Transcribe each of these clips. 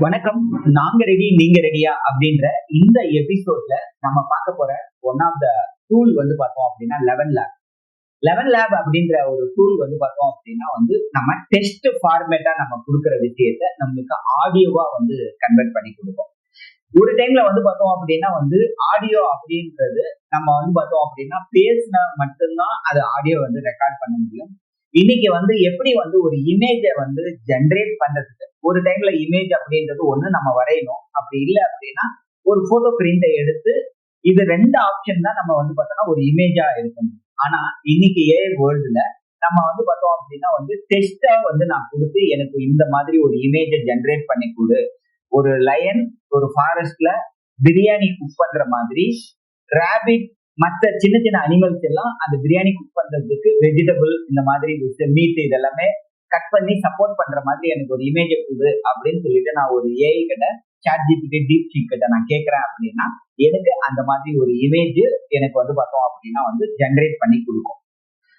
வணக்கம். நாங்க ரெடி நீங்க ரெடியா அப்படின்ற இந்த எபிசோட்ல நம்ம பார்க்க போற ஒன் ஆஃப் த டூல் பார்த்தோம் அப்படின்னா லெவன் லேப் அப்படின்ற ஒரு டூல் பார்த்தோம் அப்படின்னா நம்ம டெஸ்ட் ஃபார்மேட்டா நம்ம கொடுக்குற விஷயத்த நம்மளுக்கு ஆடியோவா கன்வெர்ட் பண்ணி கொடுக்கும். ஒரு டைம்ல பார்த்தோம் அப்படின்னா ஆடியோ அப்படின்றது நம்ம பார்த்தோம் அப்படின்னா பேசினா மட்டும்தான் அது ஆடியோ ரெக்கார்ட் பண்ண முடியும். இன்னைக்கு எப்படி ஒரு இமேஜை ஜென்ரேட் பண்றதுக்கு ஒரு டைம்ல இமேஜ் அப்படின்றது ஒண்ணு நம்ம வரையணும். அப்படி இல்லை அப்படின்னா ஒரு போட்டோ பிரிண்டை எடுத்து இது ரெண்டு ஆப்ஷன் தான் நம்ம பார்த்தோம்னா ஒரு இமேஜா இருக்கணும். ஆனா இன்னைக்கு ஏஐ வேர்ல்டுல நம்ம பார்த்தோம் அப்படின்னா டெஸ்டா நான் கொடுத்து எனக்கு இந்த மாதிரி ஒரு இமேஜை ஜென்ரேட் பண்ணி கொடு, ஒரு லயன் ஒரு ஃபாரஸ்ட்ல பிரியாணி குக் பண்ற மாதிரி, ராபிட் மற்ற சின்ன சின்ன அனிமல்ஸ் எல்லாம் அந்த பிரியாணி குக் பண்றதுக்கு வெஜிடபிள் இந்த மாதிரி மீட் இதெல்லாமே கட் பண்ணி சப்போர்ட் பண்ற மாதிரி எனக்கு ஒரு இமேஜை கொடு அப்படின்னு சொல்லிட்டு நான் ஒரு ஏஐ கிட்ட ChatGPT DeepSeek கிட்ட நான் கேட்கறேன் அப்படின்னா எனக்கு அந்த மாதிரி ஒரு இமேஜ் எனக்கு பார்த்தோம் அப்படின்னா ஜென்ரேட் பண்ணி கொடுக்கும்.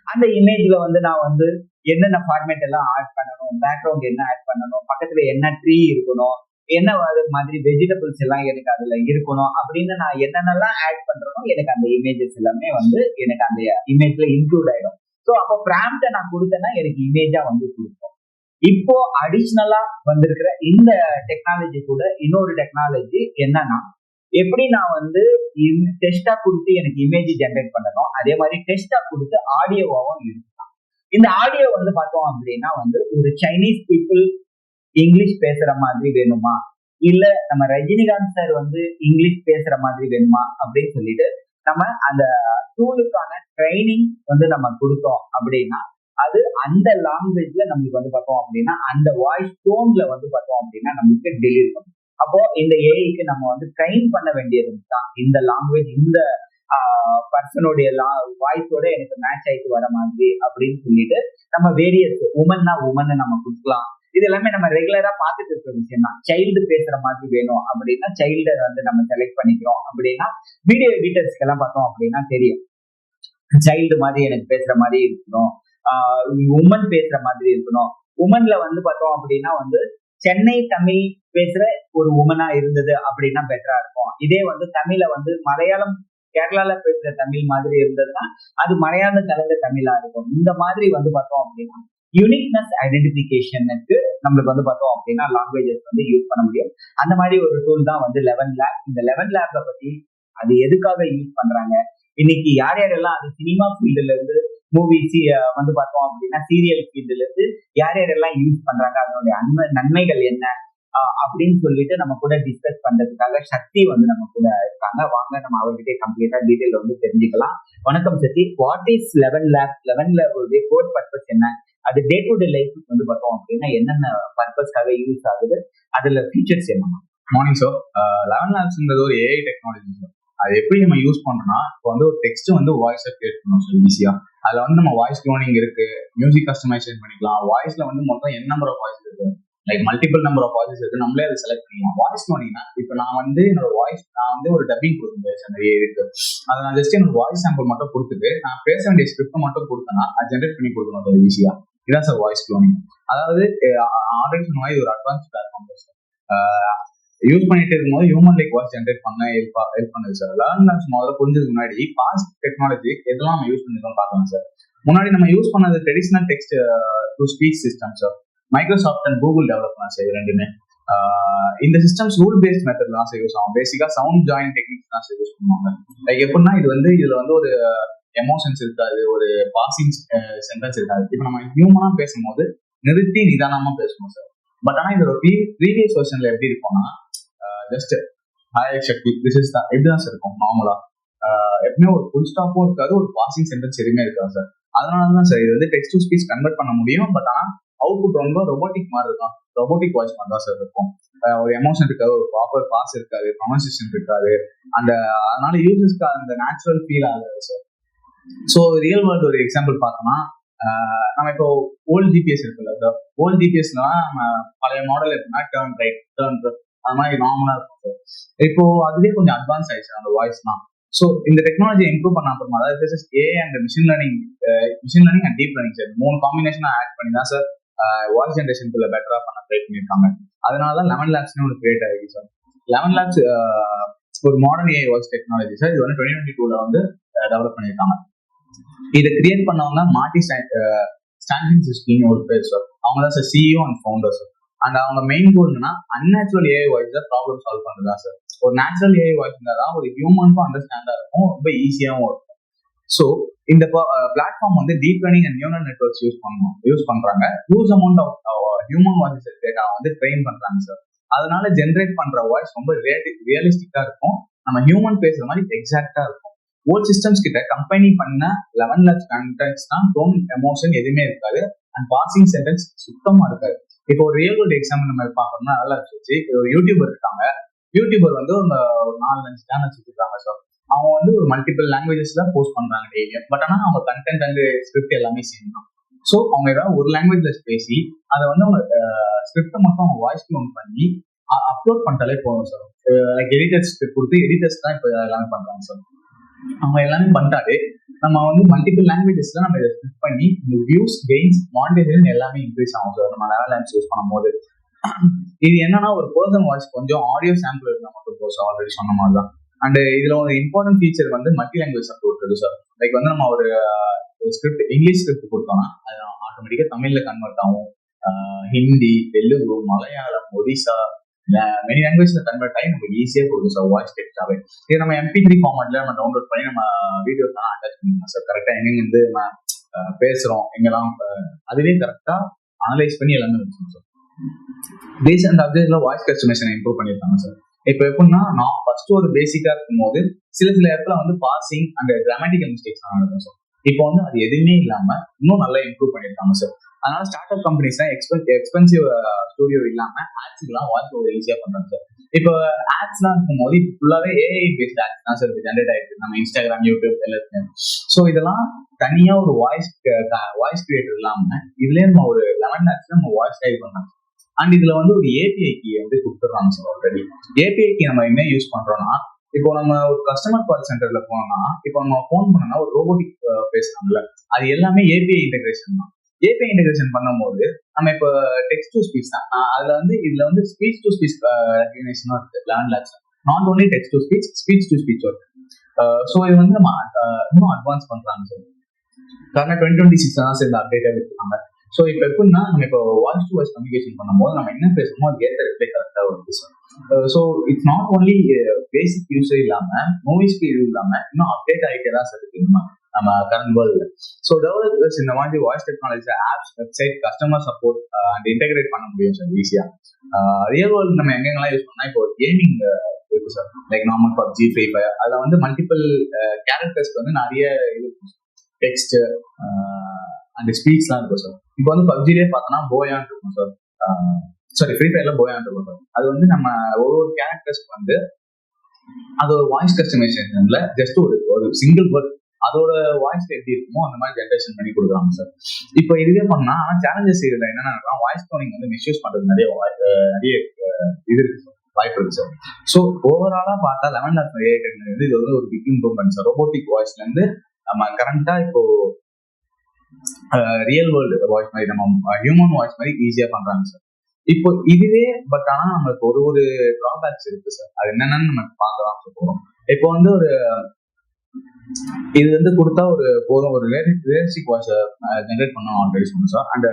அந்த இமேஜ்ல நான் என்னென்ன ஃபார்மேட் எல்லாம் ஆட் பண்ணணும், பேக்ரவுண்ட் என்ன ஆட் பண்ணணும், பக்கத்துல என்ன ட்ரீ இருக்கணும், என்ன மாதிரி வெஜிடபிள்ஸ் எல்லாம் எனக்கு அதுல இருக்கணும் அப்படின்னு நான் என்னென்னலாம் ஆட் பண்றேனோ எனக்கு அந்த இமேஜஸ் எல்லாமே எனக்கு அந்த இமேஜ்ல இன்க்ளூட் ஆயிடும். ஸோ அப்போ பிராம்ப்டை நான் கொடுத்தேன்னா எனக்கு இமேஜா கொடுக்கும். இப்போ அடிஷ்னலா வந்திருக்கிற இந்த டெக்னாலஜி கூட இன்னொரு டெக்னாலஜி என்னன்னா, எப்படி நான் டெஸ்டா கொடுத்து எனக்கு இமேஜ் ஜென்ரேட் பண்ணணும், அதே மாதிரி டெஸ்டா கொடுத்து ஆடியோவாவும் இருக்கலாம். இந்த ஆடியோ பார்த்தோம் அப்படின்னா ஒரு சைனீஸ் பீப்புள் இங்கிலீஷ் பேசுற மாதிரி வேணுமா, இல்ல நம்ம ரஜினிகாந்த் சார் இங்கிலீஷ் பேசுற மாதிரி வேணுமா அப்படின்னு சொல்லிட்டு நம்ம அந்த டூலுக்கான ட்ரைனிங் நம்ம கொடுத்தோம் அப்படின்னா அது அந்த லாங்குவேஜ்ல நம்மளுக்கு பார்த்தோம் அப்படின்னா அந்த வாய்ஸ் டோன்ல பார்த்தோம் அப்படின்னா நம்மளுக்கு டெலிவரி பண்ணும். அப்போ இந்த ஏஐக்கு நம்ம ட்ரைன் பண்ண வேண்டியது தான் இந்த லாங்குவேஜ் இந்த பர்சனுடைய வாய்ஸோட எனக்கு மேட்ச் ஆயிட்டு வர மாதிரி அப்படின்னு சொல்லிட்டு நம்ம வேரியஸ் உமன்னா உமன் நம்ம கொடுக்கலாம். இது எல்லாமே நம்ம ரெகுலரா பார்த்துட்டு இருக்கிற விஷயம் தான். சைல்டு பேசுற மாதிரி வேணும் அப்படின்னா சைல்டை நம்ம செலக்ட் பண்ணிக்கிறோம். அப்படின்னா வீடியோ எடிட்டர்ஸ்க்கு எல்லாம் பார்த்தோம் அப்படின்னா தெரியும், சைல்டு மாதிரி எனக்கு பேசுற மாதிரி இருக்கணும், உமன் பேசுற மாதிரி இருக்கணும். உமன்ல பார்த்தோம் அப்படின்னா சென்னை தமிழ் பேசுற ஒரு உமனா இருந்தது அப்படின்னா பெட்டரா இருக்கும். இதே தமிழ மலையாளம் கேரளால பேசுற தமிழ் மாதிரி இருந்ததுன்னா அது மலையாளம் கலந்த தமிழா இருக்கும். இந்த மாதிரி பார்த்தோம் அப்படின்னா யூனிக்னஸ் ஐடென்டிபிகேஷனுக்கு நம்மளுக்கு பார்த்தோம் அப்படின்னா லாங்குவேஜஸ் யூஸ் பண்ண முடியும். அந்த மாதிரி ஒரு டூல் தான் லெவன் லேப். இந்த லெவன் லேப்ல பத்தி அது எதுக்காக யூஸ் பண்றாங்க, இன்னைக்கு யார் யாரெல்லாம் அது சினிமா ஃபீல்டுல இருந்து மூவி பார்த்தோம் அப்படின்னா சீரியல் ஃபீல்டுல இருந்து யார் யாரெல்லாம் யூஸ் பண்றாங்க, அதனுடைய நன்மைகள் என்ன அப்படின்னு சொல்லிட்டு நம்ம கூட டிஸ்கஸ் பண்றதுக்காக சக்தி நம்ம கூட இருக்காங்க. வாங்க நம்ம அவர்கிட்ட கம்ப்ளீட்டா டீடைல் தெரிஞ்சுக்கலாம். வணக்கம் சக்தி. What is eleven lab? Eleven லேபோட கோர் பர்பஸ் என்ன, அது டே டு டே லைஃப் பார்த்தோம் அப்படின்னா என்னென்ன பர்பஸ்க்காக யூஸ் ஆகுது, அதுல ஃபீச்சர்ஸ் என்ன? Morning sir. லெவன் லேப்ஸ்ன்றது ஒரு ஏஐ டெக்னாலஜி சார். அது எப்படி நம்ம யூஸ் பண்றோம்னா, இப்போ ஒரு டெக்ஸ்ட் வாய்ஸை கிரியேட் பண்ணணும் சார் ஈஸியா. அதுல நம்ம வாய்ஸ் க்ளோனிங் இருக்கு, மியூசிக் கஸ்டமைசேஷன் பண்ணிக்கலாம். வாய்ஸ்ல மொத்தம் என் நம்பர் ஆஃப் வாய்ஸ் இருக்கு, like multiple number of voice இருக்கு. நம்மளே அதை செலக்ட் பண்ணிக்கலாம். வாய்ஸ் க்ளோனிங்னா இப்போ நான் என்னோட வாய்ஸ் ஒரு டப்பிங் கொடுக்குறேன் நிறைய இருக்கு. அதை நான் ஜஸ்ட் என்னோட வாய்ஸ் சாம்பிள் மட்டும் கொடுத்துட்டு நான் பேச வேண்டிய ஸ்கிரிப்ட் மட்டும் கொடுத்தேன்னா அது ஜென்ரேட் பண்ணி கொடுக்கணும் சார் ஈஸியா. இதான் சார் வாய்ஸ் க்ளோனிங். அதாவது ஆல்ரெடி சொன்ன மாதிரி ஒரு அட்வான்ஸ் பிளாட்ஃபார்ம் சார். யூஸ் பண்ணிட்டு இருக்கும்போது ஹியூமன் லைக் வாய்ஸ் ஜென்ரேட் பண்ண ஹெல்ப் பண்ணுது சார். லேர்ன் லேப்ஸ் முதல்ல புரிஞ்சதுக்கு முன்னாடி பாஸ்ட் டெக்னாலஜி எதெல்லாம் நம்ம யூஸ் பண்ணிருக்கோம் பார்க்கலாம் சார். முன்னாடி நம்ம யூஸ் பண்ணது traditional text to speech system sir. Microsoft and Google develop பண்ண சார் ரெண்டுமே. இந்த சிஸ்டம்ஸ் ரூல் பேஸ்ட் மெத்தட் தான் சார் யூஸ் ஆகும். பேசிக்கா சவுண்ட் ஜாயின் டெக்னிக்ஸ் தான் சார் யூஸ் பண்ணுவாங்க. லைக் எப்படின்னா இதுல ஒரு எமோஷன்ஸ் இருக்காது, ஒரு பாசிங் சென்டென்ஸ் இருக்காது. இப்போ நம்ம ஹியூமனா பேசும்போது நிறுத்தி நிதானமா பேசணும் சார். பட் ஆனா இதோட ப்ரீவியஸ் வெர்ஷன்ல எப்படி இருக்கும்னா just hi Shakti this is தான் எப்படிதான் சார் இருக்கும் நார்மலா. எப்பவுமே ஒரு ஃபுல் ஸ்டாப்பும் இருக்காது, ஒரு பாசிங் சென்டென்ஸ் எதுவுமே இருக்காது சார். அதனாலதான் சார் இது டெக்ஸ்ட் டு ஸ்பீச் கன்வெர்ட் பண்ண முடியும். பட் ஆனா அவுட்புட் ரொம்ப ரொபோட்டிக் மாதிரி இருக்கும், ரொபோட்டிக் வாய்ஸ் மாதிரி தான் சார் இருக்கும். ஒரு எமோஷன் இருக்காது, ஒரு ப்ராப்பர் பாஸ் இருக்காது, ப்ரொனன்சியேஷன் இருக்காது. அதனால யூசர்ஸ்க்கு அந்த நேச்சுரல் ஃபீல் ஆகாது சார். ஸோ ரியல் வேர்ல்டு ஒரு எக்ஸாம்பிள் பார்த்தோம்னா நம்ம இப்போ ஓல்டு ஜிபிஎஸ் இருக்குல்ல சார். ஓல்டு ஜிபிஎஸ்லாம் நம்ம பழைய மாடல் எப்படின்னா டர்ன் ரைட் டர்ன் அது மாதிரி நார்மலா இருக்கும் சார். இப்போ அதுவே கொஞ்சம் அட்வான்ஸ் ஆயிடுச்சு அந்த வாய்ஸ்லாம். ஸோ இந்த டெக்னாலஜி இம்ப்ரூவ் பண்ண அப்புறமா அதாவது AI and machine learning and deep learning sir 3 காம்பினேஷனா ஆட் பண்ணி தான் சார் வாய்ஸ் ஜென்ரேஷனுக்குள்ள பெட்டரா பண்ண ட்ரை பண்ணியிருக்காங்க. அதனால லெவன் லேப்ஸ்னு ஒன்று கிரியேட் ஆகிருக்கு சார். லெவன் லேப்ஸ் ஒரு modern AI voice technology sir. இது வந்து 2022 வந்து டெவலப் பண்ணியிருக்காங்க. இதை கிரியேட் பண்ணவங்க மார்ட்டி ஸ்டான்சிஸ்கின்னு ஒரு பேர் சார். அவங்க தான் sir CEO and founder sir. And அவங்க மெயின் கோல் என்னன்னா அன்நேச்சுரல் ஏஐ வாய்ஸ் தான் ப்ராப்ளம் சால்வ் பண்ணுறதா சார். ஒரு நேச்சுரல் ஏஐ வாய்ஸ் இருந்தால் தான் ஒரு ஹியூமனுக்கும் அண்டர்ஸ்டாண்டா இருக்கும், ரொம்ப ஈஸியாகவும் இருக்கும். ஸோ இந்த பிளாட்ஃபார்ம் வந்து deep learning and neural networks use பண்றாங்க. Huge amount of human voice data வந்து ட்ரெயின் பண்றாங்க சார். அதனால ஜென்ரேட் பண்ற வாய்ஸ் ரொம்ப ரியலிஸ்டிக்கா இருக்கும், நம்ம ஹியூமன் பேசுற மாதிரி எக்ஸாக்டா இருக்கும். ஓல்ட் சிஸ்டம்ஸ் கிட்ட கம்பெனி பண்ண 11 லேப்ஸ் கண்டென்ட்ஸ் தான் டோன், எமோஷன் எதுவுமே இருக்காது. அண்ட் பாசிங் சென்டென்ஸ் சுத்தமா இருக்காது. இப்போ ஒரு ரியல் வேர்ல்ட் எக்ஸாம்பிள் நம்ம பார்க்கணும்னா நல்லா வச்சு ஒரு யூடியூபர் இருக்காங்க. யூடியூபர் வந்து ஒரு 4-5 சேனல்ஸ் வச்சிருக்காங்க சார். அவங்க வந்து ஒரு மல்டிபிள் லாங்குவேஜஸ்ல போஸ்ட் பண்றாங்க டெய்லியும். பட் ஆனால் அவங்க கண்டென்ட் அண்ட் ஸ்கிரிப்ட் எல்லாமே சேம் தான். ஸோ அவங்க ஏதாவது ஒரு லாங்குவேஜ்ல பேசி அதை வந்து அவங்க ஸ்கிரிப்டை மட்டும் அவங்க வாய்ஸ் கிளோன் பண்ணி அப்லோட் பண்ணிட்டாலே போதும் சார். லைக் எடிட்டர்ஸ்க்கு கொடுத்து எடிட்டர்ஸ் தான் இப்போ எல்லாமே பண்றாங்க சார். அவங்க எல்லாமே பண்ணிட்டாலே நம்ம வந்து மல்டிபிள் லாங்குவேஜஸ்ல நம்ம இதை ஸ்கிரிப்ட் பண்ணி இந்த வியூஸ், கெயின்ஸ், மானிட்டைசேஷன் எல்லாமே இன்க்ரீஸ் ஆகும் சார் நம்ம லெவல் லேப்ஸ் யூஸ் பண்ணும் போது. இது என்னன்னா ஒரு பர்சன் வாய்ஸ் கொஞ்சம் ஆடியோ சாம்பிள் இருந்தால் மட்டும் போதும் சார். ஆல்ரெடி சொன்ன மாதிரி தான். அண்ட் இதுல ஒரு இம்பார்ட்டன்ட் ஃபீச்சர் வந்து மல்டி லாங்குவேஜ் சப்போர்ட் இருக்கு சார். லைக் வந்து நம்ம ஒரு ஸ்கிரிப்ட் இங்கிலீஷ் ஸ்கிரிப்ட் கொடுத்தோம்னா அது ஆட்டோமேட்டிக்கா தமிழ்ல கன்வெர்ட் ஆகும். ஹிந்தி, தெலுங்கு, மலையாளம், ஒடிசா, மெனி லாங்குவேஜ்ல கன்வெர்ட் ஆகி நமக்கு ஈஸியா கொடுக்கும் சார் வாய்ஸ் டெக்ஸ்டாவே. இது நம்ம MP3 ஃபார்மேட்ல நம்ம டவுன்லோட் பண்ணி நம்ம வீடியோஸ் எல்லாம் அட்டாச் பண்ணிக்கலாம் சார். கரெக்டா எங்க வந்து நம்ம பேசுறோம் எங்கெல்லாம் அதுவே கரெக்டா அனலைஸ் பண்ணி எல்லாமே வச்சுக்கோங்க சார். பேஸ் அண்ட் அப்டேட்ல வாய்ஸ் கஸ்டமைசேஷன் இம்ப்ரூவ் பண்ணியிருக்காங்க சார். இப்போ எப்படின்னா நான் ஃபர்ஸ்ட் ஒரு பேசிக்கா இருக்கும் போது சில இடத்துல வந்து பாசிங் அண்ட் கிராமட்டிக்கல் மிஸ்டேக்ஸ் நடக்கும் சார். இப்போ வந்து அது எதுவுமே இல்லாம இன்னும் நல்லா இம்ப்ரூவ் பண்ணியிருக்காங்க சார். அதனால start up companies expensive studio இல்லாம ஆட்ஸ்லாம் வாய்ஸ் ஓவர் ஈஸியா பண்றாங்க சார். இப்போ ஆட்ஸ்லாம் இருக்கும்போது இப்போ ஃபுல்லாவே ஏஐ பேஸ்ட் ஆட்ஸ் தான் சார் ஜென்ரேட் ஆயிருக்கு நம்ம இன்ஸ்டாகிராம், யூடியூப் எல்லாத்தையும். ஸோ இதெல்லாம் தனியா ஒரு வாய்ஸ் கிரியேட்டர் இல்லாம இதுலயே நம்ம ஒரு 11 லேப்ஸ் நம்ம வாய்ஸ் டைப் பண்ணலாம். அண்ட் இதுல வந்து ஒரு ஏபிஐ கீ வந்து கொடுத்துட்றாங்க சார். ஆல்ரெடி ஏபிஐ கீ நம்ம என்ன யூஸ் பண்றோம்னா இப்போ நம்ம ஒரு கஸ்டமர் கால் சென்டர்ல போனோம்னா இப்போ நம்ம போன் பண்ணோம்னா ஒரு ரோபோட்டிக் பேசுறாங்கல்ல, அது எல்லாமே ஏபிஐ இன்டெகிரேஷன் தான். ஏபிஐ இன்டெகிரேஷன் பண்ணும்போது நம்ம இப்போ டெக்ஸ்ட் டு ஸ்பீச் தான். அதுல வந்து இதுல வந்து ஸ்பீச் டு ஸ்பீச் ரெகக்னிஷனும் இருக்கு 11 labs. Not only text to speech, speech to speech இருக்கு. ஸோ இது வந்து நம்ம இன்னும் அட்வான்ஸ் பண்றாங்க சார். காரணம் 2026 தான் சார் இந்த அப்டேட்டா வச்சிருக்காங்க. ஸோ இப்போ எப்படின்னா நம்ம இப்போ வாய்ஸ் டு வாய்ஸ் கம்யூனிகேஷன் பண்ணும்போது நம்ம என்ன பேசணுமோ அது ஏற்ற ரிப்ளை கரெக்டாக வருது sir. So it's not only basic யூஸே இல்லாம மூவிஸ்க்கு இது இல்லாம இன்னும் அப்டேட் ஆகிட்டே தான் சார் இருக்கு நம்ம கரண்ட் வேர்ல்டுல. ஸோ டெவலப்பர்ஸ் இந்த மாதிரி voice technology, apps, website, customer support and integrate பண்ண முடியும் சார் ஈஸியா. ரியல் வேர்ல்டு நம்ம எங்கெங்கெல்லாம் யூஸ் பண்ணா இப்போ கேமிங் இருக்கு sir. Like normal PUBG, Free Fire, அதில் வந்து மல்டிபிள் கேரக்டர்ஸ்க்கு வந்து நிறைய இது டெக்ஸ்ட் அந்த ஸ்பீச்லாம் இருக்கும் சார். இப்போ வந்து PUBGலே பார்த்தோன்னா போயான் இருக்கும் சார். Free Fireல போயான் இருக்கும் சார். அது வந்து நம்ம ஒரு கேரக்டர்ஸ்க்கு வந்து அது ஒரு வாய்ஸ் கஸ்டமைசேஷன்ல ஜஸ்ட் ஒரு சிங்கிள் வேர்ட் அதோட வாய்ஸ் எப்படி இருக்குமோ அந்த மாதிரி ஜென்ரேஷன் பண்ணி கொடுக்குறாங்க சார். இப்போ இதுவே பண்ணா ஆனால் சேலஞ்சஸ் இதுல என்னன்னா வாய்ஸ் டோனிங் வந்து மிஸ்யூஸ் பண்றது நிறைய இது இருக்கு சார், வாய்ப்பு இருக்கு சார். ஸோ ஓவராலா பார்த்தா 11 லேப்ஸ் ஏஐ டெக்னாலஜி இது வந்து ஒரு பிக் இம்ப்ரூவ்மெண்ட் சார். ரோபோட்டிக் வாய்ஸ்ல இருந்து நம்ம கரண்டா இப்போ ரியல் வேர்ல்டு வாய்ஸ் மாதிரி நம்ம ஹியூமன் வாய்ஸ் மாதிரி ஈஸியா பண்றாங்க சார். இப்போ இதுவே பட் ஆனா நம்மளுக்கு ஒரு டிராபேக்ஸ் இருக்கு சார். அது என்னன்னு நம்ம பார்க்கலாம் போறோம். இப்போ வந்து இது வந்து கொடுத்தா போதும் ஒரு ரியலிஸ்டிக் வாய்ஸ் ஜென்ரேட் பண்ணணும் ஆல்ரெடி சொன்னோம் சார். அண்ட்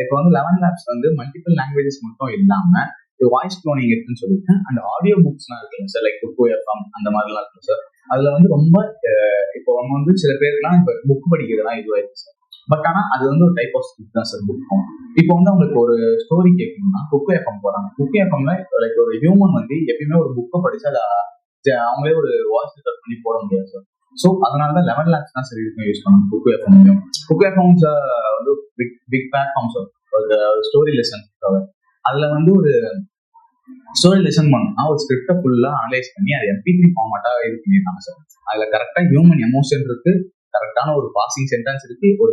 இப்போ வந்து 11 லேப்ஸ் வந்து மல்டிபிள் லாங்குவேஜஸ் மட்டும் இல்லாம வாய்ஸ் க்ளோனிங் இருக்குன்னு சொல்லியிருக்கேன். அண்ட் ஆடியோ புக்ஸ்லாம் இருக்குங்க சார். லைக் குக்கோ எஃப்எம் அந்த மாதிரிலாம் இருக்கு சார். அதுல வந்து ரொம்ப இப்போ நம்ம வந்து சில பேருக்குலாம் இப்போ புக் படிக்கிறதுலாம் இதுவாயிருக்கு சார். பட் ஆனா அது வந்து ஒரு டைப் ஆஃப் ஸ்கிரிப்ட் தான் சார் புக்கும். இப்போ வந்து அவங்களுக்கு ஒரு ஸ்டோரி கேட்கணும்னா குக்கோ எஃப்எம் போறாங்க. குக்கோ எஃப்எம்ல லைக் ஒரு ஹியூமன் வந்து எப்பயுமே ஒரு புக்கை படிச்சு அதை அவங்களே ஒரு வாய்ஸ் ரெக்கார்ட் பண்ணி போட முடியாது சார். ஸோ அதனாலதான் 11 லேப்ஸ் தான் சார் இதுக்கு யூஸ் பண்ணணும். குக்கோ எஃப்எம் குக்கோ எஃப்எம்ஸ் வந்து பிக் பிளாட்ஃபார்ம் சார். ஒரு ஸ்டோரி லெசன் அதுல வந்து ஒரு ஸ்டோரி லெசன் பண்ணணும்னா ஒரு ஸ்கிரிப்டை ஃபுல்லா அனலைஸ் பண்ணி அது MP3 ஃபார்மேட்டா இது பண்ணியிருக்காங்க சார். அதுல கரெக்டா ஹியூமன் எமோஷன் இருக்கு, கரெக்டான ஒரு பாசிங் சென்டென்ஸ் இருக்கு, ஒரு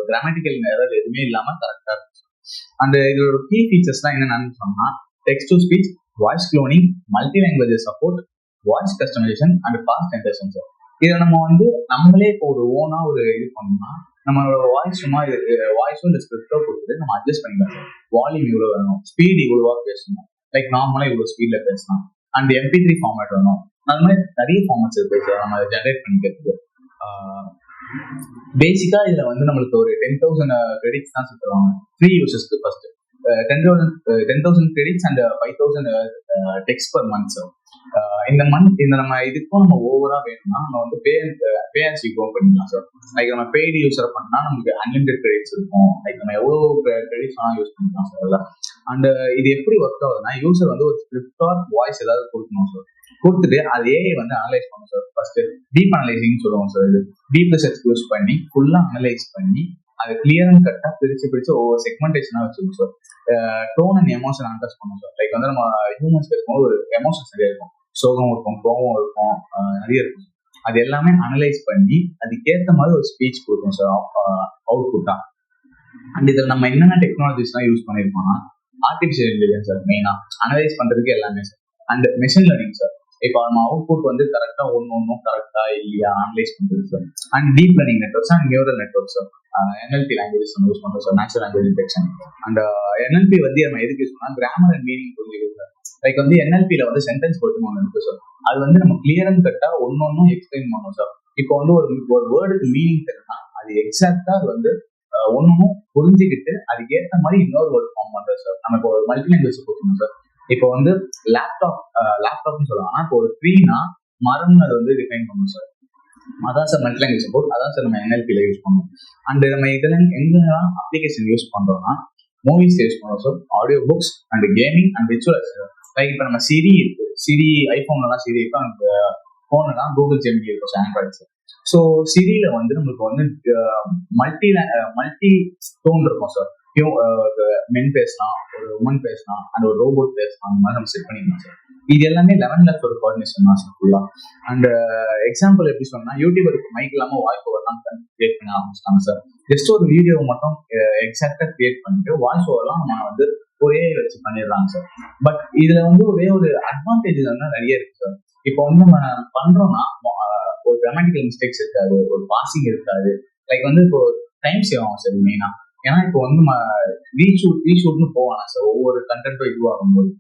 கிராமட்டிக்கல் எரர் எதுவுமே இல்லாம கரெக்டா இருக்கு. அந்த இதோட கீ ஃபீச்சர்ஸ்லாம் என்னென்னு சொன்னா text to speech, voice cloning, multi language support, voice customisation and fast generation sir. இதை நம்ம வந்து நம்மளே இப்போ ஒரு ஓனா ஒரு இது பண்ணோம்னா நம்மளோட வாய்ஸ் சும்மா வாய்ஸும் இந்த ஸ்கிரிப்டோ கொடுத்துட்டு நம்ம அட்ஜஸ்ட் பண்ணிக்கலாம் சார். வால்யூம் இவ்வளோ வேணும், ஸ்பீட் இவ்வளோவா பேசணும், லைக் நார்மலாக இவ்வளோ ஸ்பீட்ல பேசலாம், அண்ட் MP3 ஃபார்மேட் வேணும். அந்த மாதிரி நிறைய ஃபார்மேட்ஸ் இருக்கு சார் நம்ம அதை ஜென்ரேட் பண்ணிக்கிறதுக்கு. பேசிக்கா இதுல வந்து நம்மளுக்கு ஒரு 10,000 கிரெடிட்ஸ் தான் தருவாங்க ஃப்ரீ யூசர்ஸ்க்கு. First 10,000 credits and 5,000 text per month sir. இந்த மந்த் இந்த நம்ம இதுக்கும் நம்ம ஓவரா வேணும்னா நம்ம வந்து பே ஆஸ் யூ கோ பண்ணிக்கலாம் சார். லைக் நம்ம பெய்டு யூஸர் பண்ணா நமக்கு அன்லிமிடெட் கிரெடிட்ஸ் இருக்கும். லைக் நம்ம எவ்வளவு கிரெடிட்ஸ் வேணா யூஸ் பண்ணிக்கலாம் சார் அதில். அண்ட் இது எப்படி ஒர்க் ஆகுதுன்னா, யூசர் வந்து ஒரு ஸ்கிரிப்ட் ஆர் வாய்ஸ் ஏதாவது கொடுக்கணும் சார். கொடுத்துட்டு அது ஏஐ வந்து அனலைஸ் பண்ணும் சார். ஃபர்ஸ்ட் டீப் அனலைசிங் சொல்லுவோம் சார். இது டீப் ரிசர்ச் யூஸ் பண்ணி ஃபுல்லா அனலைஸ் பண்ணி அதை கிளியர் அண்ட் கட்டா பிரிச்சு ஒவ்வொரு செக்மெண்டேஷனா வச்சுக்கணும் சார். டோன் அண்ட் எமோஷன் அண்டர்ஸ்ட் பண்ணும் சார். லைக் வந்து நம்ம ஹியூமன்ஸ் இருக்கும்போது ஒரு எமோஷன் சரியா இருக்கும், சோகம் இருக்கும், கோபம் இருக்கும், நிறைய இருக்கும். அது எல்லாமே அனலைஸ் பண்ணி அதுக்கேற்ற மாதிரி ஒரு ஸ்பீச் கொடுக்கும் சார் அவுட்புட்டா. அண்ட் இதில் நம்ம என்னென்ன டெக்னாலஜிஸ்லாம் யூஸ் பண்ணியிருக்கோம்னா, ஆர்டிஃபிஷியல் இன்டெலிஜென்ஸ் சார் மெயினா அனலைஸ் பண்றதுக்கு எல்லாமே sir. And machine learning sir. இப்போ நம்ம அவுட்புட் வந்து கரெக்டா ஒன்னும் கரெக்டா இல்லையா அனலைஸ் பண்றது sir. And deep learning networks and neural network sir. NLP language நம்ம யூஸ் பண்றோம் sir, natural language detection. And NLP வந்து நம்ம எதுக்கு யூஸ் பண்ணா, கிராமர் அண்ட் மீனிங் புரிஞ்சுக்கிறது சார். லைக் வந்து NLPல வந்து சென்டென்ஸ் போட்டு ஒன்று இருக்கு சார். அது வந்து நம்ம கிளியர் அண்ட் கட்டா ஒன்னொன்னும் எக்ஸ்பிளைன் பண்ணுவோம் சார். இப்போ வந்து ஒரு வேர்டுக்கு மீனிங் தெரியும்னா அது எக்ஸாக்டா அது வந்து ஒன்னும் புரிஞ்சுக்கிட்டு அதுக்கேற்ற மாதிரி இன்னொரு வேர்ட் ஃபார்ம் பண்றது சார். நம்ம இப்போ ஒரு மல்டி லாங்குவேஜ் போட்டோம் சார். இப்போ வந்து லேப்டாப்னு சொல்லுவாங்க. இப்போ ஒரு ட்ரீனா மரம்னு அது வந்து டிஃபைன் பண்ணும் சார். அதான் சார் மல்டி லாங்குவேஜ் சப்போர்ட். அதான் சார் நம்ம NLPல யூஸ் பண்ணுவோம். அண்ட் நம்ம இதெல்லாம் எங்கெல்லாம் அப்ளிகேஷன் யூஸ் பண்றோம்னா, மூவிஸ் யூஸ் பண்ணுவோம் sir, audio books and gaming and virtuals. Like இப்போ நம்ம சிரி இருக்கு, சிரி ஐபோன்லாம் சிரி இருக்கும், அந்த போன்லாம் கூகுள் ஜெமினி இருக்கும் சார், ஆண்ட்ராய்ட் சார். ஸோ சிரியில வந்து நம்மளுக்கு வந்து மல்டி டோன் இருக்கும் சார். மென் பேசலாம், ஒரு உமன் பேசலாம், அந்த ஒரு ரோபோட் பேசலாம், அந்த மாதிரி நம்ம செட் பண்ணிக்கலாம் சார். இது எல்லாமே 11 lakhs ஒரு கோஆர்டினேஷன் தான் சார் ஃபுல்லா. அண்ட் எக்ஸாம்பிள் எப்படி சொன்னா, யூடியூபருக்கு மைக் இல்லாம வாய்ஸ் ஓவர்லாம் கிரியேட் பண்ண ஆரம்பிச்சிட்டாங்க சார். ஜஸ்ட் ஒரு வீடியோவை மட்டும் எக்ஸாக்டா கிரியேட் பண்ணிட்டு வாய்ஸ் ஓவர்லாம் நம்ம வந்து ஒரே வச்சு பண்ணிடுறாங்க சார். பட் இதுல வந்து ஒரே ஒரு அட்வான்டேஜ் வந்து நிறைய இருக்கு சார். இப்போ வந்து நம்ம பண்றோம்னா ஒரு கிராமட்டிக்கல் மிஸ்டேக்ஸ் இருக்காது, ஒரு பாசிங் இருக்காது. லைக் வந்து இப்போ டைம் சேவ் ஆகும் சார் மெயினா. ஏன்னா இப்போ வந்து நம்ம ரீஷூட்னு போவாங்க சார், ஒவ்வொரு கண்டென்ட்டும் இதுவாகும்போது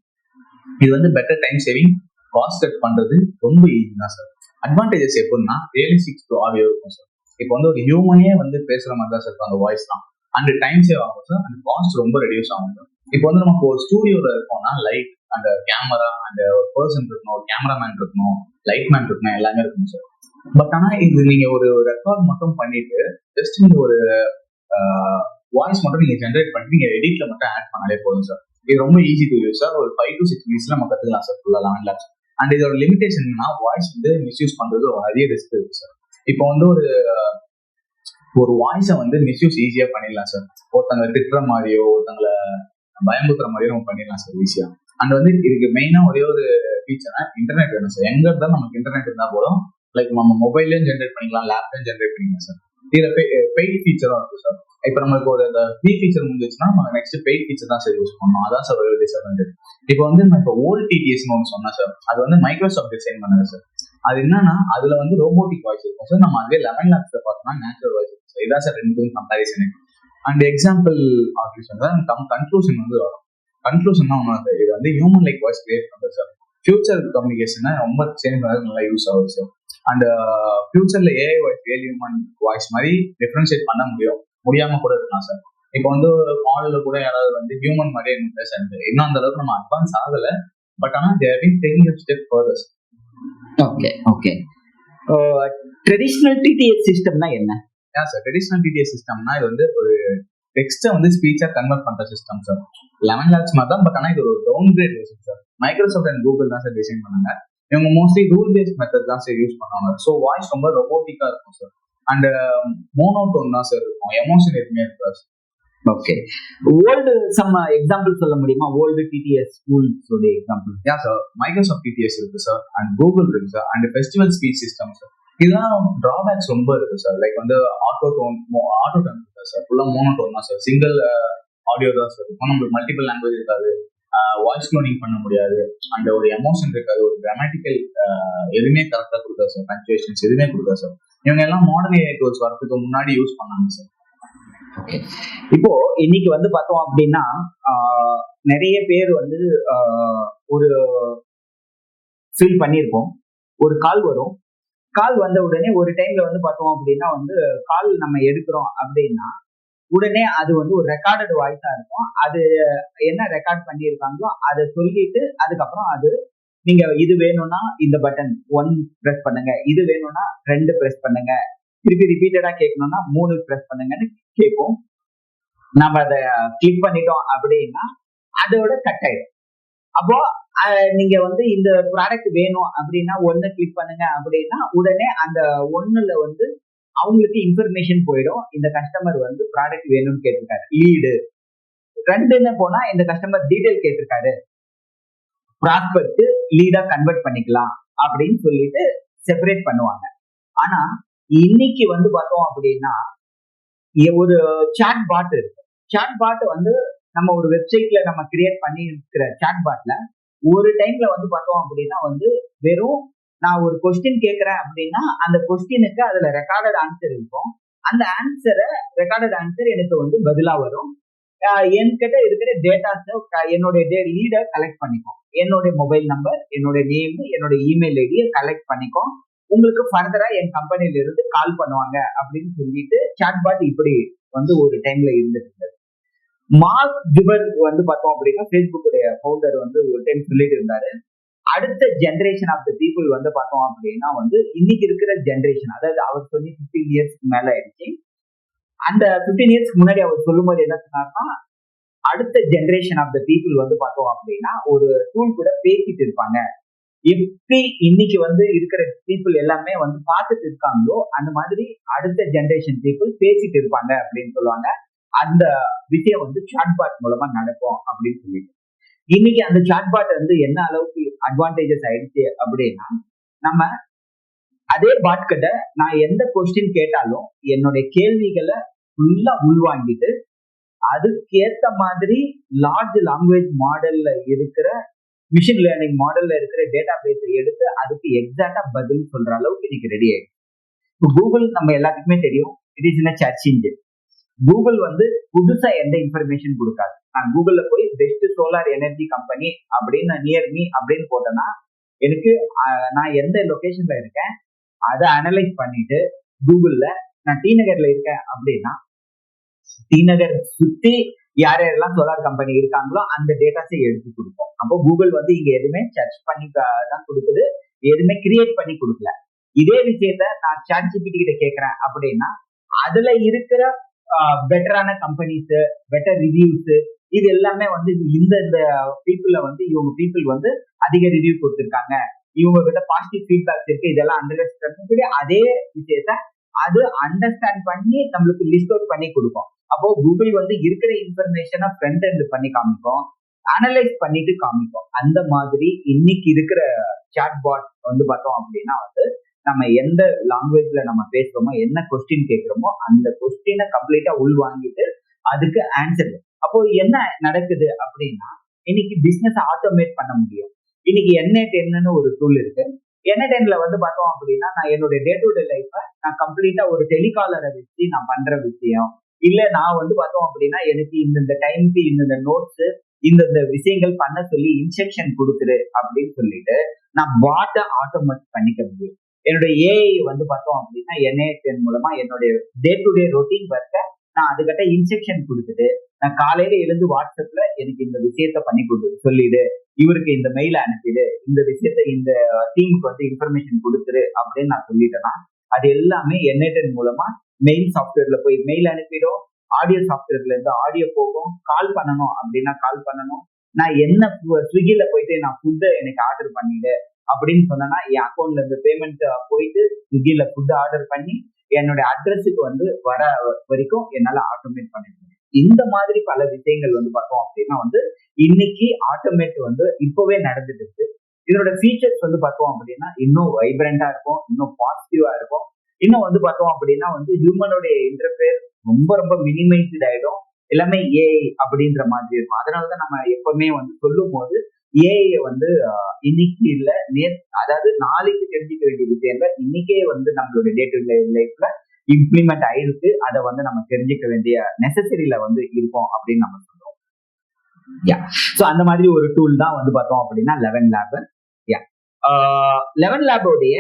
இது வந்து better time saving, cost cut பண்றது ரொம்ப ஈஸி தான் சார். அட்வான்டேஜஸ் எப்படின்னா, ரியலிஸ்டிக் டு ஆடியோ இருக்கும் சார். இப்போ வந்து ஒரு ஹியூமனே வந்து பேசுற மாதிரி தான் சார் அந்த வாய்ஸ் தான். அண்ட் டைம் சேவ் ஆகும் சார், அண்ட் காஸ்ட் ரொம்ப ரெடியூஸ் ஆகும் சார். இப்போ வந்து நமக்கு ஒரு ஸ்டூடியோல இருக்கோம்னா லைட், அந்த கேமரா, அந்த ஒரு பர்சன் இருக்கணும், ஒரு கேமராமேன் இருக்கணும், லைட் மேன் இருக்கணும், எல்லாமே இருக்கணும் சார். பட் ஆனா இது நீங்க ஒரு ரெக்கார்ட் மட்டும் பண்ணிட்டு ஜஸ்ட் நீங்க ஒரு வாய்ஸ் மட்டும் நீங்க ஜென்ரேட் பண்ணி நீங்க எடிட்ல மட்டும் ஆட் பண்ணாலே போதும் சார். இது ரொம்ப ஈஸி டு யூஸ் சார். ஒரு 5 to 6 மினிட்ஸ்ல நம்ம கத்துக்கலாம் சார் ஃபுல்லா 11 lakhs. அண்ட் இதோட லிமிடேஷன் என்னன்னா, வாய்ஸ் வந்து மிஸ்யூஸ் பண்றது நிறைய ரிஸ்க் இருக்கு சார். இப்போ வந்து ஒரு வாய்ஸை வந்து மிஸ்யூஸ் ஈஸியா பண்ணிடலாம் சார். ஒருத்தங்களை திட்டுற மாதிரியோ, ஒருத்தங்களை பயமுறுத்துற மாதிரியோ நம்ம பண்ணிடலாம் சார் ஈஸியா. அண்ட் வந்து இதுக்கு மெயினா ஒரே ஒரு ஃபீச்சர்னா இன்டர்நெட் வேணும் சார். எங்க இருந்தாலும் நமக்கு இன்டர்நெட் இருந்தா போதும். லைக் நம்ம மொபைல்லையும் ஜென்ரேட் பண்ணிக்கலாம், லேப்லையும் ஜென்ரேட் பண்ணிக்கலாம் சார். இதுல பெய்ட் ஃபீச்சரும் இருக்கு சார். இப்போ நம்மளுக்கு ஒரு ஃப்ரீ ஃபீச்சர் முடிஞ்சிச்சுன்னா நம்ம நெக்ஸ்ட் பெய்ட் ஃபீச்சர் தான் சார் யூஸ் பண்ணணும். அதான் சார் ஒரு டிஸ்அட்வான்டேஜ். இப்போ வந்து நம்ம இப்போ OLTTSன்னு ஒன்று சொன்னா சார், அது வந்து மைக்ரோசாஃப்ட் டிசைன் பண்ணது சார். அது என்னன்னா, அதுல வந்து ரோபோட்டிக் வாய்ஸ் இருக்கும் சார். நம்ம அதே 11 lakhs பார்த்தோம்னா நேச்சுரல் வாய்ஸ் இருக்கும் சார். இதான் சார் ரெண்டும் கம்பேரிசன். அண்ட் எக்ஸாம்பிள் ஆர்டிஃபிஷியல் தான் கன்க்ளூஷன் வந்து வரும். கன்க்ளூஷன் தான் ஒன்று, இது வந்து ஹியூமன் லைக் வாய்ஸ் கிரியேட் பண்றது சார். ஃபியூச்சர் கம்யூனிகேஷன் ரொம்ப சேஞ்ச் பண்ணது நல்லா யூஸ் ஆகுது சார். அண்ட் ஃபியூச்சர்ல AI voice real human voice மாதிரி டிஃபரன்ஷியேட் பண்ண முடியாம கூட இருக்கலாம் சார். இப்போ வந்து கால்ல கூட யாராவது வந்து ஹியூமன் மாதிரியே என்ன பேசுறது, இன்னும் அந்த அளவுக்கு நம்ம அட்வான்ஸ் ஆகல. பட் ஆனா they have been taking a step further. Okay. Traditional TTS சிஸ்டம்னா என்ன? சார் ட்ரெடிஷனல் TTS சிஸ்டம்னா இது வந்து ஒரு டெக்ஸ்ட்டை வந்து ஸ்பீச்சா கன்வெர்ட் பண்ற சிஸ்டம் சார். 11 lakhs மாதிரி தான். பட் ஆனா இது ஒரு downgrade version sir. Microsoft and Google தான் சார் டிசைன் பண்ணாங்க. இவங்க மோஸ்ட்லி ரூல் பேஸ்ட் மெத்தட் தான் சார் யூஸ் பண்ணுவாங்க. ஸோ வாய்ஸ் ரொம்ப ரொபோட்டிக்கா இருக்கும் சார். அண்ட் மோனோடோன் தான் சார் இருக்கும், எமோஷன் எதுவுமே இருக்காது. ஓகே. ஓல்டு சம் எக்ஸாம்பிள் சொல்ல முடியுமா? ஓல்டு TTS டூல்ஸ் உடைய எக்ஸாம்பிள். சார் மைக்ரோசாஃப்ட் TTS இருக்கு சார், அண்ட் கூகுள் இருக்கு sir, and festival speech system sir. இதெல்லாம் டிராபேக்ஸ் ரொம்ப இருக்கு சார். லைக் வந்து ஆட்டோடோன் இருக்கு சார், ஃபுல்லா மோனோடோன் தான் சார். சிங்கிள் ஆடியோ தான் சார் இருக்கும். நம்மளுக்கு மல்டிபிள் லாங்குவேஜ் இருக்காது, வாய்ஸ் க்ளோனிங் பண்ண முடியாது, அந்த ஒரு எமோஷன் இருக்காது, ஒரு கிராமட்டிக்கல் எதுவுமே கரெக்டாக கொடுக்காது சார், பங்க்சுவேஷன்ஸ் எதுவுமே கொடுக்காது சார். இவங்க எல்லாம் மாடர்ன் ஏஐ டூல்ஸ் வரதுக்கு முன்னாடி யூஸ் பண்ணாங்க சார். ஓகே, இப்போ இன்னைக்கு வந்து பார்த்தோம் அப்படின்னா நிறைய பேர் வந்து ஒரு ஃபீல் பண்ணியிருப்போம். ஒரு கால் வரும், கால் வந்த உடனே ஒரு டைம்ல வந்து பார்த்தோம் அப்படின்னா வந்து கால் நம்ம எடுக்கிறோம் அப்படின்னா உடனே அது வந்து ஒரு ரெக்கார்டட் வாய்ஸா இருக்கும். அது என்ன ரெக்கார்ட் பண்ணியிருக்காங்களோ அதை சொல்லிட்டு அதுக்கப்புறம் அது நீங்க இது வேணும்னா இந்த பட்டன் 1 பிரஸ் பண்ணுங்க, இது வேணும்னா 2 பிரஸ் பண்ணுங்க, திருப்பி ரிப்பீட்டடா கேட்கணும்னா 3 பிரஸ் பண்ணுங்கன்னு கேட்கும். நம்ம அதை கிளிக் பண்ணிட்டோம் அப்படின்னா அதோட கட் ஆயிடும். அப்போ நீங்க வந்து இந்த ப்ராடக்ட் வேணும் அப்படின்னா 1 கிளிக் பண்ணுங்க அப்படின்னா உடனே அந்த 1ல வந்து அவங்களுக்கு இன்ஃபர்மேஷன் போயிடும். இந்த கஸ்டமர் வந்து ப்ராடக்ட் வேணும்னு கேட்டிருக்காரு, லீடு. 2ன்னு போனா இந்த கஸ்டமர் டீடைல் கேட்டிருக்காரு, ப்ராஸ்பெக்ட் லீடா கன்வெர்ட் பண்ணிக்கலாம் அப்படின்னு சொல்லிட்டு செப்பரேட் பண்ணுவாங்க. ஆனா இன்னைக்கு வந்து பார்த்தோம் அப்படின்னா ஒரு சாட் பாட் இருக்கு. சாட் பாட் வந்து நம்ம ஒரு வெப்சைட்ல நம்ம கிரியேட் பண்ணி இருக்கிற சாட் பாட்ல ஒரு டைம்ல வந்து பார்த்தோம் அப்படின்னா வந்து வெறும் நான் ஒரு கொஸ்டின் கேட்கறேன் அப்படின்னா அந்த கொஸ்டினுக்கு அதுல ரெக்கார்டட் ஆன்சர் இருக்கும். அந்த ஆன்சரை ரெக்கார்டட் ஆன்சர் எனக்கு வந்து பதிலா வரும். என்கிட்ட இருக்கிற டேட்டாஸ் என்னுடைய லீடை கலெக்ட் பண்ணிக்கும். என்னுடைய மொபைல் நம்பர், என்னுடைய நேம், என்னுடைய இமெயில் ஐடியை கலெக்ட் பண்ணிக்கும். உங்களுக்கு ஃபர்தரா என் கம்பெனில இருந்து கால் பண்ணுவாங்க அப்படின்னு சொல்லிட்டு சாட்பாட் இப்படி வந்து ஒரு டைம்ல இருந்துட்டு இருந்தது. மார்க் ஜுபர்க் வந்து பார்த்தோம் அப்படின்னா ஃபேஸ்புக்குடைய ஃபவுண்டர் வந்து ஒரு டைம் சொல்லிட்டு இருந்தாரு, அடுத்த ஜென்ரேஷன் ஆஃப் த பீப்புள் வந்து பார்த்தோம் அப்படின்னா வந்து இன்னைக்கு இருக்கிற ஜென்ரேஷன், அதாவது அவர் சொல்லி 15 இயர்ஸ்க்கு மேல ஆயிடுச்சு. அந்த 15 இயர்ஸ்க்கு முன்னாடி அவர் சொல்லும்போது என்ன சொன்னார்னா, அடுத்த ஜென்ரேஷன் ஆஃப் த பீப்புள் வந்து பார்த்தோம் அப்படின்னா ஒரு டூல் கூட பேசிட்டு இருப்பாங்க. எப்படி இன்னைக்கு வந்து இருக்கிற பீப்புள் எல்லாமே வந்து பார்த்துட்டு இருக்காங்களோ அந்த மாதிரி அடுத்த ஜென்ரேஷன் பீப்புள் பேசிட்டு இருப்பாங்க அப்படின்னு சொல்லுவாங்க. அந்த விஷயம் வந்து சாட்பாட் மூலமா நடக்கும் அப்படின்னு சொல்லிட்டு இன்னைக்கு அந்த சாட்பாட் வந்து என்ன அளவுக்கு அட்வான்டேஜஸ் ஆயிடுச்சு அப்படின்னா, நம்ம அதே பாட் கிட்ட நான் எந்த கொஸ்டின் கேட்டாலும் என்னுடைய கேள்விகளை ஃபுல்லா உள்வாங்கிட்டு அதுக்கேற்ற மாதிரி லார்ஜ் லாங்குவேஜ் மாடல்ல இருக்கிற மிஷின் லேர்னிங் மாடல்ல இருக்கிற டேட்டா பேஸை எடுத்து அதுக்கு எக்ஸாக்டா பதில் சொல்ற அளவுக்கு இன்னைக்கு ரெடி ஆயிடுச்சு. இப்போ கூகுள் நம்ம எல்லாத்துக்குமே தெரியும், it is in search engine. Google வந்து புதுசா எந்த இன்ஃபர்மேஷன் கொடுக்காது. நான் கூகுள்ல போய் பெஸ்ட் சோலார் எனர்ஜி கம்பெனி அப்படின்னு நியர் மீ அப்படின்னு போட்டேன்னா எனக்கு நான் எந்த லொகேஷன்ல இருக்கேன் அதை அனலைஸ் பண்ணிட்டு கூகுள்ல நான் டி நகர்ல இருக்கேன் அப்படின்னா டி நகர் சுத்தி யார் யாரெல்லாம் சோலார் கம்பெனி இருக்காங்களோ அந்த டேட்டாஸை எடுத்து கொடுப்போம். அப்போ கூகுள் வந்து இங்க எதுவுமே சர்ச் பண்ணி தான் கொடுக்குது, எதுவுமே கிரியேட் பண்ணி கொடுக்கல. இதே விஷயத்த நான் சாட்ஜிபிடி கிட்ட கேட்கறேன் அப்படின்னா அதுல இருக்கிற பெட்டரான கம்பெனிஸ், பெட்டர் ரிவ்யூஸ், இது எல்லாமே வந்து இந்த பீப்புள வந்து இவங்க பீப்புள் வந்து அதிக ரிவ்யூ கொடுத்துருக்காங்க, இவங்க கிட்ட பாசிட்டிவ் ஃபீட்பேக்ஸ் இருக்கு, இதெல்லாம் அண்டர்ஸ்டாண்ட் பண்ணி அதே விஷயத்த அது அண்டர்ஸ்டாண்ட் பண்ணி நம்மளுக்கு லிஸ்ட் அவுட் பண்ணி கொடுக்கும். அப்போ கூகுள் வந்து இருக்கிற இன்ஃபர்மேஷனை ஃப்ரண்ட் எண்ட் பண்ணி காமிக்கும், அனலைஸ் பண்ணிட்டு காமிக்கும். அந்த மாதிரி இன்னைக்கு இருக்கிற சாட்பாட் வந்து பார்த்தோம் அப்படின்னா வந்து நம்ம எந்த லாங்குவேஜ்ல நம்ம பேசுறோமோ என்ன கொஸ்டின் கேட்கிறோமோ அந்த கொஸ்டினை கம்ப்ளீட்டா உள் வாங்கிட்டு அதுக்கு ஆன்சர். அப்போ என்ன நடக்குது அப்படின்னா இன்னைக்கு பிசினஸ் ஆட்டோமேட் பண்ண முடியும். இன்னைக்கு N8Nன்னு ஒரு டூல் இருக்கு. N8Nல வந்து பார்த்தோம் அப்படின்னா நான் என்னோட டே டு டே லைஃபை நான் கம்ப்ளீட்டா ஒரு டெலிகாலரை வச்சு நான் பண்ற விஷயம் இல்ல, நான் வந்து பார்த்தோம் அப்படின்னா எனக்கு இந்த டைமுக்கு இந்த நோட்ஸ் இந்த விஷயங்கள் பண்ண சொல்லி இன்ஸ்ட்ரக்ஷன் கொடுத்துரு அப்படின்னு சொல்லிட்டு நான் பாட்டை ஆட்டோமேட் பண்ணிக்க முடியும். என்னுடைய ஏஐ வந்து பார்த்தோம் அப்படின்னா N8N மூலமா என்னுடைய டே டு டே ரொட்டீன் ஒர்க்கை நான் அதுக்கிட்ட இன்ஸ்ட்ரக்ஷன் கொடுத்துட்டு நான் காலையில எழுந்து வாட்ஸ்அப்ல எனக்கு இந்த விஷயத்த பண்ணி கொடு சொல்லிடு, இவருக்கு இந்த மெயில் அனுப்பிடு, இந்த விஷயத்த இந்த டீமுக்கு வந்து இன்ஃபர்மேஷன் கொடுத்துரு அப்படின்னு நான் சொல்லிட்டேன்னா அது எல்லாமே N8N மூலமா மெயில் சாஃப்ட்வேர்ல போய் மெயில் அனுப்பிடும், ஆடியோ சாஃப்ட்வேர்ல இருந்து ஆடியோ போகும், கால் பண்ணணும் அப்படின்னா கால் பண்ணணும். நான் என்ன ஸ்விக்கில போயிட்டு நான் ஃபுட்டு எனக்கு ஆர்டர் பண்ணிடு அப்படின்னு சொன்னா என் அக்கௌண்ட்ல இருந்து பேமெண்ட் போயிட்டு ஸ்விக்கில ஃபுட் ஆர்டர் பண்ணி என்னுடைய அட்ரஸுக்கு வந்து வர வரைக்கும் என்னால ஆட்டோமேட் பண்ண முடியும். இந்த மாதிரி பல விஷயங்கள் வந்து பார்த்தோம் அப்படின்னா வந்து இன்னைக்கு ஆட்டோமேட் வந்து இப்பவே நடந்துட்டு இருக்கு. இதனோட ஃபீச்சர்ஸ் வந்து பார்த்தோம் அப்படின்னா இன்னும் வைப்ரண்டா இருக்கும், இன்னும் பாசிட்டிவா இருக்கும். இன்னும் வந்து பார்த்தோம் அப்படின்னா வந்து ஹியூமனுடைய இன்டர்ஃபேஸ் ரொம்ப ரொம்ப மினிமைஸ்ட் ஆயிடும், எல்லாமே ஏஐ அப்படின்ற மாதிரி இருக்கும். அதனாலதான் நம்ம எப்பவுமே வந்து சொல்லும் போது ஏஐ வந்து இன்னைக்கு இல்ல அதாவது நாளைக்கு தெரிஞ்சுக்க வேண்டிய விஷயங்க இன்னைக்கே வந்து நம்மளுடைய டே டு டே லைஃப்ல இம்ப்ளிமெண்ட் ஆயிருக்கு. அதை வந்து நம்ம தெரிஞ்சுக்க வேண்டிய நெசசரியில வந்து இருக்கோம் அப்படின்னு நம்ம சொல்றோம். யா, ஸோ அந்த மாதிரி ஒரு டூல் தான் வந்து பார்த்தோம் அப்படின்னா 11 லேப். யா, 11 லேபோடைய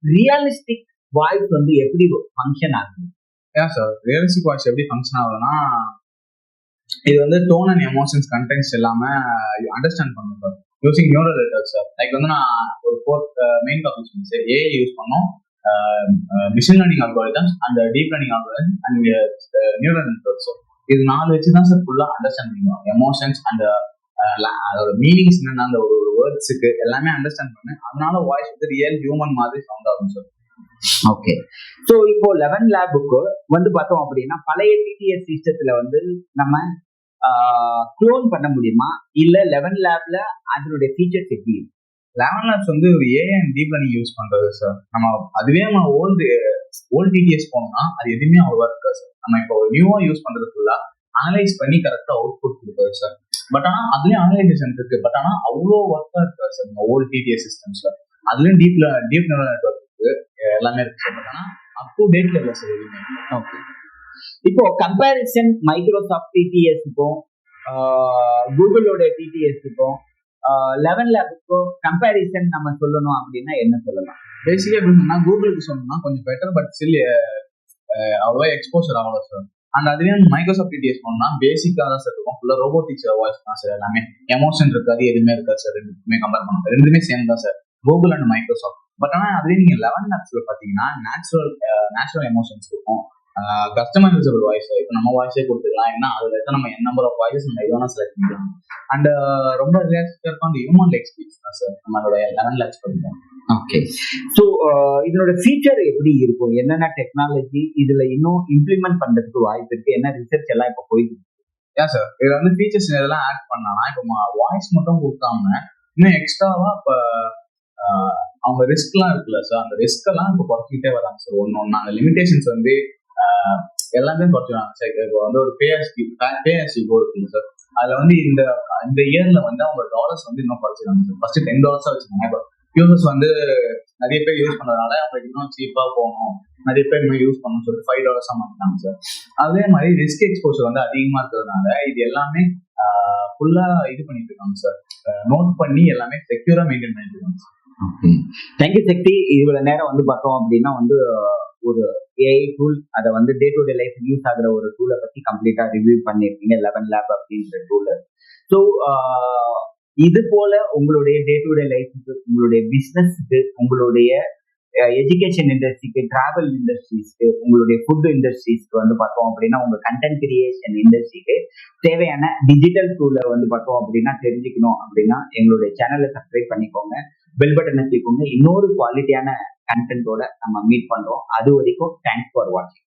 ரியலிஸ்டிக் வாய்ஸ் வந்து எப்படி ஃபங்க்ஷன் ஆகுது? ஏன் சார் ரியலிஸ்டிக் வாய்ஸ் எப்படி ஃபங்க்ஷன் ஆகுதுன்னா, இது வந்து டோன் அண்ட் எமோஷன்ஸ் கண்டென்ட்ஸ் எல்லாமே அண்டர்ஸ்டாண்ட் பண்ணும் sir using neural network sir. Like வந்து நான் ஒரு 4 மெயின் டாபிக்ஸ் வந்து ஏஐ யூஸ் பண்ணோம், machine learning algorithms and deep learning algorithms and neural networks. இது 4 வச்சு தான் சார் ஃபுல்லாக அண்டர்ஸ்டாண்ட் பண்ணுவோம். எமோஷன்ஸ் அண்ட் அதோட மீனிங்ஸ் என்னென்ன, அந்த ஒரு வேர்ட்ஸுக்கு எல்லாமே அண்டர்ஸ்டாண்ட் பண்ணு. அதனால வாய்ஸ் வந்து ரியல் ஹியூமன் மாதிரி சவுண்ட் ஆகும் சார். ஓகே, ஸோ இப்போ 11 லேபுக்கு வந்து பார்த்தோம் அப்படின்னா பழைய டிடிஎஸ் சிஸ்டத்துல வந்து நம்ம க்ளோன் பண்ண முடியுமா, இல்ல 11 லேப்ல அதனுடைய ஃபீச்சர்ஸ் எப்படி? 11 லேப்ஸ் வந்து ஒரு AI and deep learning use பண்றது சார். அதுவே நம்ம ஓல்டு டிடிஎஸ் போனோம்னா அது எதுவுமே அவ்வளவா இருக்காது சார். நம்ம இப்போ நியூவா யூஸ் பண்றதுக்குள்ள அனலைஸ் பண்ணி கரெக்டா அவுட்புட் கொடுக்காது சார். பட் ஆனா அதுலயும் அனலைசேஷன் இருக்கு. பட் ஆனா அவ்வளோ ஒர்க்கா இருக்காது சார் நம்ம ஓல்டு டிடிஎஸ் சிஸ்டம்ஸ்ல. அதுலயும் டீப் நியூரல் நெட்வொர்க் இருக்கு, எல்லாமே இருக்கு சார். பட் ஆனா அப் டு டேட் இல்ல சார் எதுவுமே. ஓகே, இப்போ கம்பேரிசன் மைக்ரோசாஃப்ட் டிடிஎஸ்க்கும் கூகுளோட டிடிஎஸ்க்கும் 11 லேபுக்கும் கம்பேரிசன் நம்ம சொல்லணும் அப்படின்னா என்ன சொல்லலாம்? பேசிக்கா எப்படி சொன்னா கூகுளுக்கு சொன்னா கொஞ்சம் பெட்டர், பட் ஸ்டில் அவ்வளவா எக்ஸ்போசர் ஆகல சார். அண்ட் அதுவே மைக்ரோசாஃப்ட் டிடிஎஸ் போனோம்னா பேசிக்கா தான் சார் இருக்கும், ஃபுல்லா ரோபோட்டிக்ஸ் வாய்ஸ் தான் சார். எல்லாமே எமோஷன் இருக்காது, எதுவுமே இருக்காது சார். ரெண்டுமே கம்பேர் பண்ணுவோம், ரெண்டுமே சேம் தான் sir, Google and Microsoft. But ஆனா அதுவே நீங்க 11 லேப்ஸ்ல பாத்தீங்கன்னா நேச்சுரல் எமோஷன்ஸ் இருக்கும், கஸ்டமைசபிள் வாய்ஸ். இப்போ நம்ம வாய்ஸே கொடுத்துக்கலாம், ஏன்னா அதுல நம்ம நம்பர் ஆஃப் வாய்ஸ் நம்ம எதுவும் செலக்ட் பண்ணிக்கலாம். அண்ட் ரொம்ப ரிலேட்டடா இருக்கும் அந்த ஹியூமன் எக்ஸ்பீரியன்ஸ் தான் சார் நம்மளோட 11 லேப்ஸ் பண்ணிக்கலாம். ஓகே, ஸோ இதனோட ஃபீச்சர் எப்படி இருக்கும், என்னென்ன டெக்னாலஜி இதுல இன்னும் இம்ப்ளிமெண்ட் பண்றதுக்கு வாய்ப்பு இருக்கு, என்ன ரிசர்ச் எல்லாம் இப்போ போயிட்டு இருக்கு? ஏன் சார் இதுல வந்து ஃபீச்சர்ஸ் இதெல்லாம் ஆட் பண்ணானா இப்போ வாய்ஸ் மட்டும் கொடுக்காம இன்னும் எக்ஸ்ட்ராவா இப்போ அவங்க ரிஸ்க்லாம் இருக்குல்ல சார், அந்த ரிஸ்க் எல்லாம் இப்போ குறைச்சிக்கிட்டே வராங்க சார். ஒன்னொன்னா அந்த லிமிடேஷன்ஸ் வந்து எல்லாமே குறைச்சிடுவாங்க சார். இப்போ வந்து ஒரு பேஎஸ்டி கோ இருக்குங்க சார். அதுல வந்து இந்த இயர்ல வந்து அவங்க டாலர்ஸ் வந்து இன்னும் குறைச்சிடுவாங்க சார். ஃபர்ஸ்ட் $10 வச்சுருந்தாங்க, இப்போ யூசர்ஸ் வந்து நிறைய பேர் யூஸ் பண்றதுனால அவங்களுக்கு இன்னும் சீப்பா போகணும், நிறைய பேர் இன்னும் யூஸ் பண்ணணும்னு சொல்லிட்டு $5 மாட்டாங்க சார். அதே மாதிரி ரிஸ்க் எக்ஸ்போசர் வந்து அதிகமா இருக்கிறதுனால இது எல்லாமே ஃபுல்லா இது பண்ணிட்டு இருக்காங்க சார், நோட் பண்ணி எல்லாமே செக்யூரா மெயின்டைன் பண்ணிட்டு இருக்காங்க சார். தேங்க்யூ சக்தி. இவ்வளவு நேரம் வந்து பார்த்தோம் அப்படின்னா வந்து ஒரு ஏஐ டூல், அதை வந்து day to day life use ஆகுற ஒரு டூலை பத்தி கம்ப்ளீட்டா ரிவ்யூ பண்ணிருக்கீங்க, 11 லேப் அப்படின்ற டூல். ஸோ இது போல உங்களுடைய டே டு டே லைஃபுக்கு, உங்களுடைய பிசினஸ்க்கு, உங்களுடைய எஜுகேஷன் இண்டஸ்ட்ரிக்கு, டிராவல் இண்டஸ்ட்ரீஸ்க்கு, உங்களுடைய ஃபுட் இண்டஸ்ட்ரீஸ்க்கு வந்து பார்த்தோம் அப்படின்னா உங்க கண்டென்ட் கிரியேஷன் இண்டஸ்ட்ரிக்கு தேவையான டிஜிட்டல் டூலை வந்து பார்த்தோம் அப்படின்னா தெரிஞ்சுக்கணும் அப்படின்னா எங்களுடைய சேனலை சப்ஸ்கிரைப் பண்ணிக்கோங்க, பெல் பட்டனை கிளிக் பண்ணுங்க. இன்னொரு குவாலிட்டியான கண்டென்ட்டோட நம்ம மீட் பண்றோம். அது வரைக்கும் தேங்க்ஸ் ஃபார் வாட்சிங்.